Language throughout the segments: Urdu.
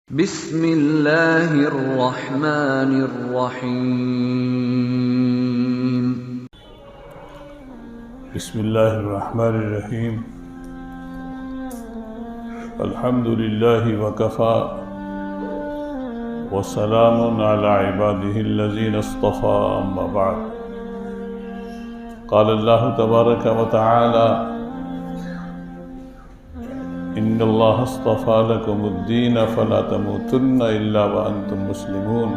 بسم اللہ الرحمن الرحیم بسم اللہ الرحمن الرحیم الحمد للہ وکفا وسلام علی عباده الذین اصطفى اما بعد قال اللہ تبارک وتعالی ان اللہ اصطفى لكم الدین فلا تموتن الا وانتم مسلمون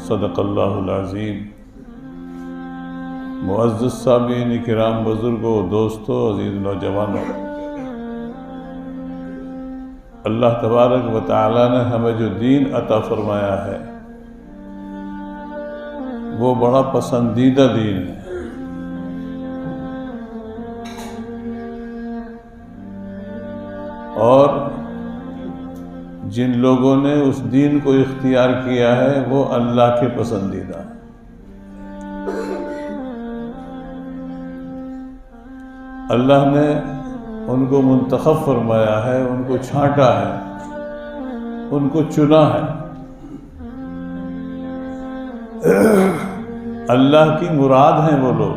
صدق اللہ العظیم۔ معزز سامعین کرام، بزرگوں، دوستوں، عزیز نوجوانوں، اللہ تبارک و تعالی نے ہمیں جو دین عطا فرمایا ہے وہ بڑا پسندیدہ دین ہے۔ اور جن لوگوں نے اس دین کو اختیار کیا ہے وہ اللہ کے پسندیدہ ہیں۔ اللہ نے ان کو منتخب فرمایا ہے، ان کو چھانٹا ہے، ان کو چنا ہے۔ اللہ کی مراد ہیں وہ لوگ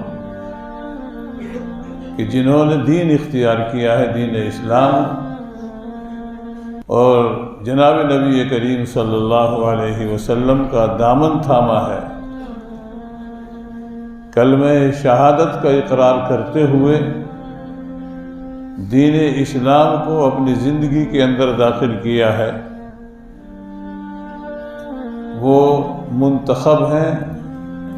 کہ جنہوں نے دین اختیار کیا ہے، دین اسلام، اور جناب نبی کریم صلی اللہ علیہ وسلم کا دامن تھاما ہے، کلمہ شہادت کا اقرار کرتے ہوئے دین اسلام کو اپنی زندگی کے اندر داخل کیا ہے۔ وہ منتخب ہیں،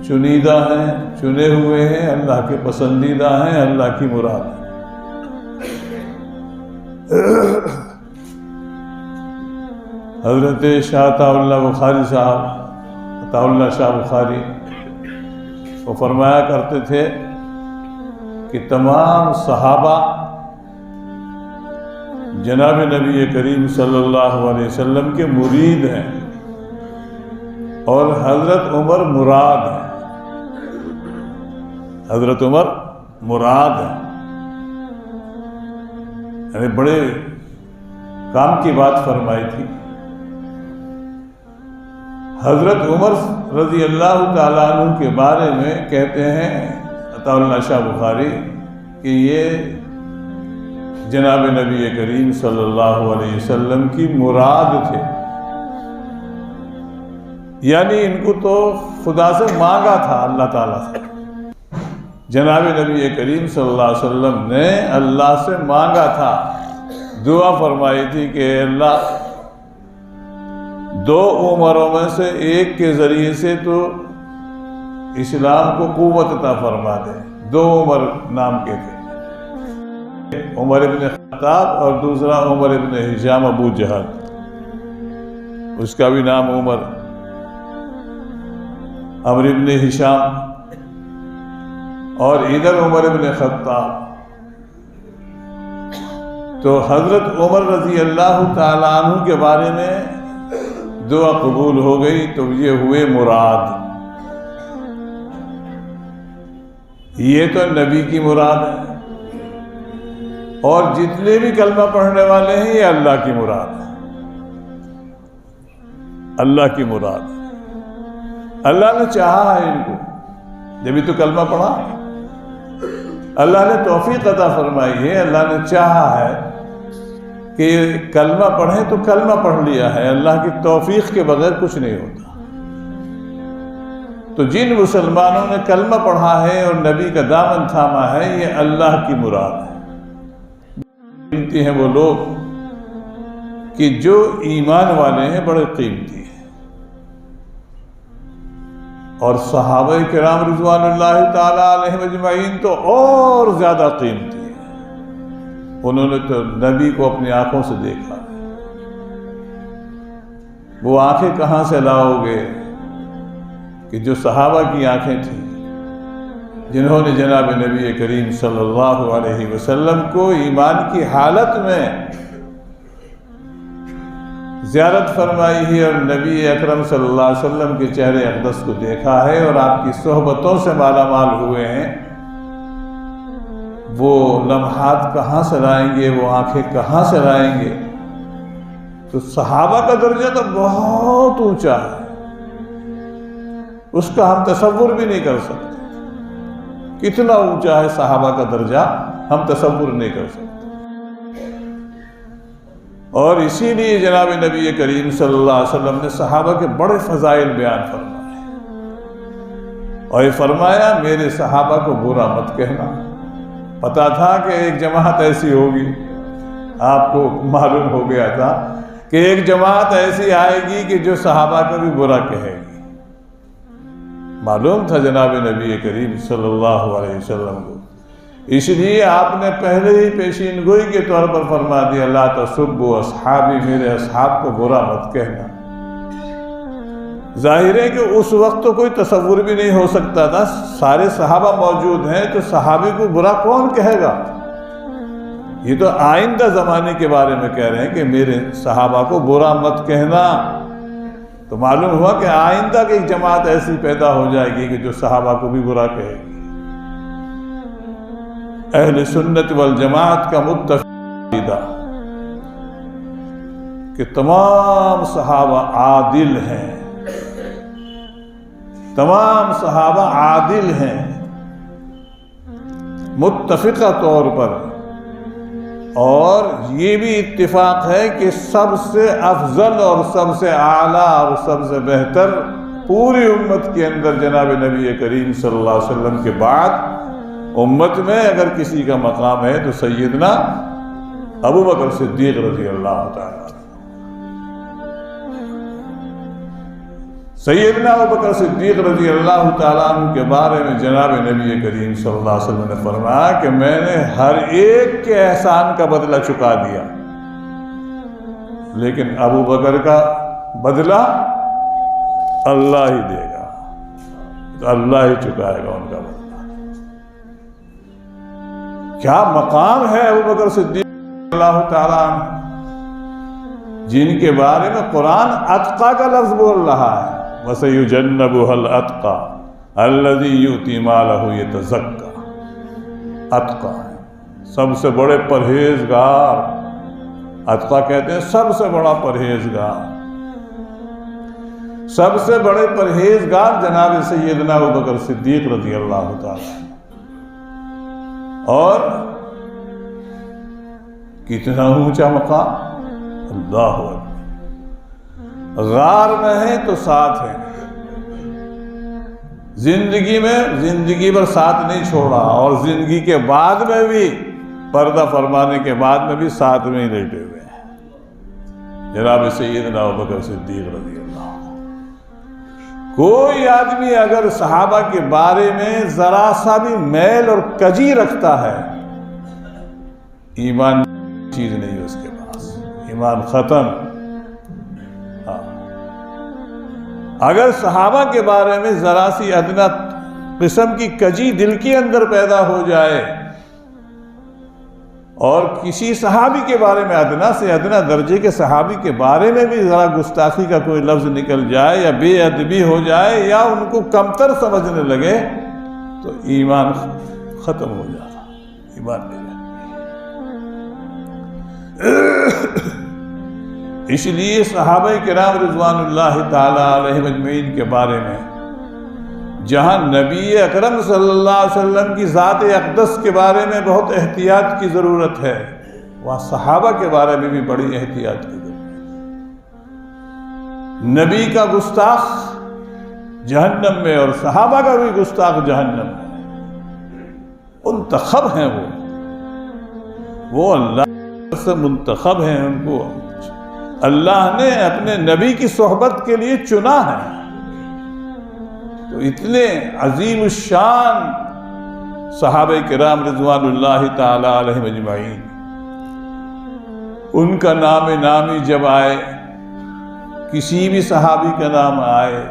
چنیدہ ہیں، چنے ہوئے ہیں، اللہ کے پسندیدہ ہیں، اللہ کی مراد ہیں۔ حضرت شاہ عطا اللہ بخاری صاحب، عطا اللہ شاہ بخاری، وہ فرمایا کرتے تھے کہ تمام صحابہ جناب نبی کریم صلی اللہ علیہ وسلم کے مرید ہیں اور حضرت عمر مراد ہیں۔ حضرت عمر مراد ہیں، یعنی بڑے کام کی بات فرمائی تھی۔ حضرت عمر رضی اللہ تعالیٰ عنہ کے بارے میں کہتے ہیں عطا اللہ شاہ بخاری کہ یہ جناب نبی کریم صلی اللہ علیہ وسلم کی مراد تھے، یعنی ان کو تو خدا سے مانگا تھا، اللہ تعالیٰ سے۔ جناب نبی کریم صلی اللہ علیہ وسلم نے اللہ سے مانگا تھا، دعا فرمائی تھی کہ اللہ دو عمروں میں سے ایک کے ذریعے سے تو اسلام کو قوت عطا فرما دے۔ دو عمر نام کے تھے، عمر ابن خطاب اور دوسرا عمر ابن ہشام ابو جہل، اس کا بھی نام عمر، عمر ابن ہشام، اور ادھر عمر ابن خطاب۔ تو حضرت عمر رضی اللہ تعالیٰ عنہ کے بارے میں دعا قبول ہو گئی تو یہ ہوئے مراد۔ یہ تو نبی کی مراد ہے، اور جتنے بھی کلمہ پڑھنے والے ہیں یہ اللہ کی مراد ہے، اللہ کی مراد ہے۔ اللہ نے چاہا ہے ان کو، جبھی تو کلمہ پڑھا، اللہ نے توفیق عطا فرمائی ہے، اللہ نے چاہا ہے کہ کلمہ پڑھیں تو کلمہ پڑھ لیا ہے۔ اللہ کی توفیق کے بغیر کچھ نہیں ہوتا۔ تو جن مسلمانوں نے کلمہ پڑھا ہے اور نبی کا دامن تھاما ہے، یہ اللہ کی مراد ہے۔ قیمتی ہیں وہ لوگ کہ جو ایمان والے ہیں، بڑے قیمتی ہیں، اور صحابہ کرام رضوان اللہ تعالی علیہم اجمعین تو اور زیادہ قیمتی ہیں۔ انہوں نے تو نبی کو اپنی آنکھوں سے دیکھا۔ وہ آنکھیں کہاں سے لاؤ گے کہ جو صحابہ کی آنکھیں تھیں، جنہوں نے جناب نبی کریم صلی اللہ علیہ وسلم کو ایمان کی حالت میں زیارت فرمائی ہے اور نبی اکرم صلی اللہ علیہ وسلم کے چہرے اقدس کو دیکھا ہے اور آپ کی صحبتوں سے مالا مال ہوئے ہیں، وہ لمحات کہاں سے لائیں گے، وہ آنکھیں کہاں سے لائیں گے تو صحابہ کا درجہ تو بہت اونچا ہے، اس کا ہم تصور بھی نہیں کر سکتے، کتنا اونچا ہے صحابہ کا درجہ ہم تصور نہیں کر سکتے۔ اور اسی لیے جناب نبی کریم صلی اللہ علیہ وسلم نے صحابہ کے بڑے فضائل بیان فرمائے، اور یہ فرمایا میرے صحابہ کو برا مت کہنا۔ پتا تھا کہ ایک جماعت ایسی ہوگی، آپ کو معلوم ہو گیا تھا کہ ایک جماعت ایسی آئے گی کہ جو صحابہ کا بھی برا کہے گی، معلوم تھا جناب نبی کریم صلی اللہ علیہ وسلم کو، اس لیے آپ نے پہلے ہی پیشین گوئی کے طور پر فرما دیا لا تسبوا اصحابی، میرے اصحاب کو برا مت کہنا۔ ظاہر ہے کہ اس وقت تو کوئی تصور بھی نہیں ہو سکتا تھا، سارے صحابہ موجود ہیں تو صحابی کو برا کون کہے گا؟ یہ تو آئندہ زمانے کے بارے میں کہہ رہے ہیں کہ میرے صحابہ کو برا مت کہنا، تو معلوم ہوا کہ آئندہ کی ایک جماعت ایسی پیدا ہو جائے گی کہ جو صحابہ کو بھی برا کہے گی۔ اہل سنت والجماعت کا متفق عقیدہ کہ تمام صحابہ عادل ہیں، تمام صحابہ عادل ہیں متفقہ طور پر، اور یہ بھی اتفاق ہے کہ سب سے افضل اور سب سے اعلیٰ اور سب سے بہتر پوری امت کے اندر جناب نبی کریم صلی اللہ علیہ وسلم کے بعد امت میں اگر کسی کا مقام ہے تو سیدنا ابو بکر صدیق رضی اللہ تعالیٰ، سیدنا ابو بکر صدیق رضی اللہ تعالیٰ عنہ کے بارے میں جناب نبی کریم صلی اللہ علیہ وسلم نے فرمایا کہ میں نے ہر ایک کے احسان کا بدلہ چکا دیا، لیکن ابو بکر کا بدلہ اللہ ہی دے گا، تو اللہ ہی چکائے گا ان کا بدلہ۔ کیا مقام ہے ابو بکر صدیق رضی اللہ تعالیٰ عنہ، جن کے بارے میں قرآن اتقیٰ کا لفظ بول رہا ہے، وَسَيُجَنَّبُهَا الْأَتْقَى الَّذِي يُؤْتِي مَالَهُ يَتَزَكَّى، اتقیٰ ہے سب سے بڑے پرہیزگار، اتقیٰ کہتے ہیں سب سے بڑا پرہیزگار، سب سے بڑے پرہیزگار جناب سیدنا ابو بکر صدیق رضی اللہ تعالیٰ۔ اور کتنا اونچا مقام، اللہ اکبر، غار میں ہیں تو ساتھ ہیں، زندگی میں زندگی بھر ساتھ نہیں چھوڑا، اور زندگی کے بعد میں بھی پردہ فرمانے کے بعد میں بھی ساتھ میں ہی لیٹے ہوئے ہیں جناب سیدنا ابو بکر صدیق رضی اللہ عنہ۔ کوئی آدمی اگر صحابہ کے بارے میں ذرا سا بھی میل اور کجی رکھتا ہے، ایمان چیز نہیں ہے اس کے پاس، ایمان ختم۔ اگر صحابہ کے بارے میں ذرا سی ادنا قسم کی کجی دل کے اندر پیدا ہو جائے، اور کسی صحابی کے بارے میں ادنا سے ادنا درجے کے صحابی کے بارے میں بھی ذرا گستاخی کا کوئی لفظ نکل جائے یا بے ادبی ہو جائے یا ان کو کمتر سمجھنے لگے، تو ایمان ختم ہو جاتا، ایمان نہیں رہتا۔ اس لیے صحابہ کرام رضوان اللہ تعالی علیہ اجمعین کے بارے میں جہاں نبی اکرم صلی اللہ علیہ وسلم کی ذات اقدس کے بارے میں بہت احتیاط کی ضرورت ہے، وہاں صحابہ کے بارے میں بھی بڑی احتیاط کی ضرورت ہے۔ نبی کا گستاخ جہنم میں اور صحابہ کا بھی گستاخ جہنم میں، منتخب ہیں وہ اللہ سے منتخب ہیں، ان کو اللہ نے اپنے نبی کی صحبت کے لیے چنا ہے۔ تو اتنے عظیم الشان صحابہ کرام رضوان اللہ تعالی علیہ اجمعین، ان کا نام نامی جب آئے، کسی بھی صحابی کا نام آئے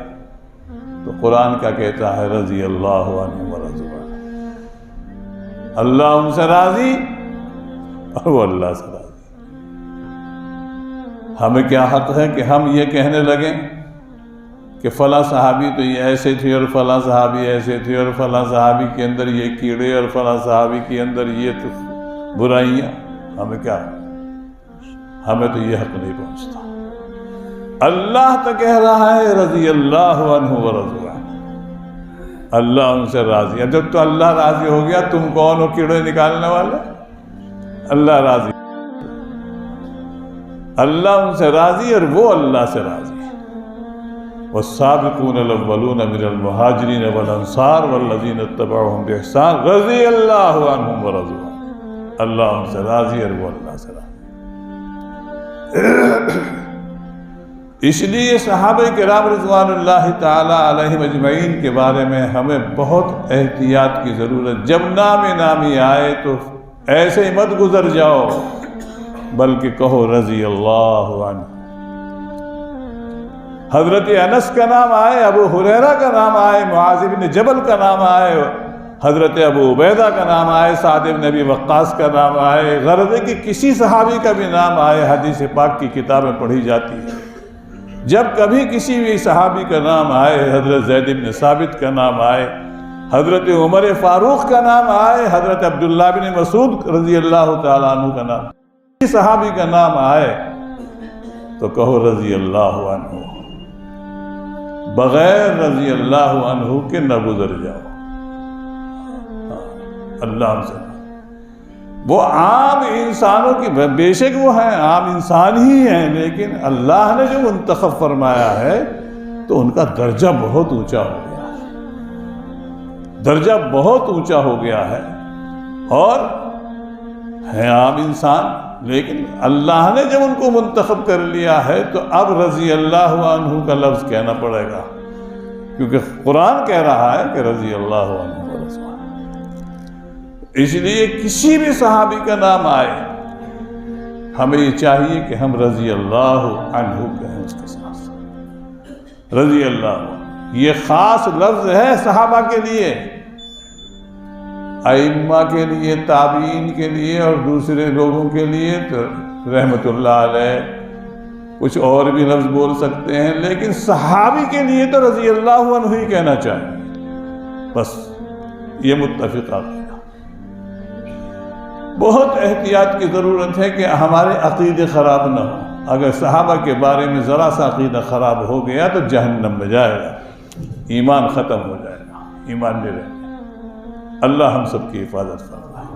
تو قرآن کا کہتا ہے رضی اللہ عنہ ورضوا عنہ، اللہ ان سے راضی اور وہ اللہ سے راضی۔ ہمیں کیا حق ہے کہ ہم یہ کہنے لگیں کہ فلاں صحابی تو یہ ایسے تھے اور فلاں صحابی ایسے تھے اور فلاں صحابی کے اندر یہ کیڑے اور فلاں صحابی کے اندر یہ تو برائیاں، ہمیں کیا، ہمیں تو یہ حق نہیں پہنچتا۔ اللہ تو کہہ رہا ہے رضی اللہ عنہ ورضوا عنہ، اللہ ان سے راضی ہے۔ جب تو اللہ راضی ہو گیا، تم کون ہو کیڑے نکالنے والے؟ اللہ راضی، اللہ ان سے راضی اور وہ اللہ سے راضی۔ والسابقون الاولون من المہاجرین والانصار والذین اتبعوهم بإحسان رضی اللہ عنہم ورضوا عنہ، اللہ ان سے راضی اور وہ اللہ سے راضی۔ اس لیے صحابہ کرام رضوان اللہ تعالی علیہم اجمعین کے بارے میں ہمیں بہت احتیاط کی ضرورت۔ جب نام نامی آئے تو ایسے ہی مت گزر جاؤ، بلکہ کہو رضی اللہ عنہ۔ حضرت انس کا نام آئے، ابو ہریرہ کا نام آئے، معاذ بن جبل کا نام آئے، حضرت ابو عبیدہ کا نام آئے، سعد بن ابی وقاص کا نام آئے، غرض ہے کہ کسی صحابی کا بھی نام آئے، حدیث پاک کی کتابیں پڑھی جاتی ہیں۔ جب کبھی کسی بھی صحابی کا نام آئے، حضرت زید بن ثابت کا نام آئے، حضرت عمر فاروق کا نام آئے، حضرت عبداللہ بن مسعود رضی اللہ تعالیٰ عنہ کا نام، کسی صحابی کا نام آئے تو کہو رضی اللہ عنہ، بغیر رضی اللہ عنہ کے نہ گزر جاؤ۔ اللہ سے وہ عام انسانوں کی، بے شک وہ ہیں عام انسان ہی ہیں، لیکن اللہ نے جو منتخب فرمایا ہے تو ان کا درجہ بہت اونچا ہو گیا ہے، درجہ بہت اونچا ہو گیا ہے، اور ہیں عام انسان، لیکن اللہ نے جب ان کو منتخب کر لیا ہے تو اب رضی اللہ عنہ کا لفظ کہنا پڑے گا، کیونکہ قرآن کہہ رہا ہے کہ رضی اللہ عنہ ورضوا عنہ۔ اس لیے کسی بھی صحابی کا نام آئے ہمیں یہ چاہیے کہ ہم رضی اللہ عنہ کہیں اس کے ساتھ، رضی اللہ عنہ۔ یہ خاص لفظ ہے صحابہ کے لیے، ائمہ کے لیے، تابعین کے لیے اور دوسرے لوگوں کے لیے تو رحمت اللہ علیہ کچھ اور بھی لفظ بول سکتے ہیں، لیکن صحابی کے لیے تو رضی اللہ عنہ ہی کہنا چاہیے، بس یہ متفق عقیدہ۔ بہت احتیاط کی ضرورت ہے کہ ہمارے عقیدے خراب نہ ہوں۔ اگر صحابہ کے بارے میں ذرا سا عقیدہ خراب ہو گیا تو جہنم میں جائے گا، ایمان ختم ہو جائے گا، ایمان نہیں رہے گا۔ اللہ ہم سب کی حفاظت فرمائے۔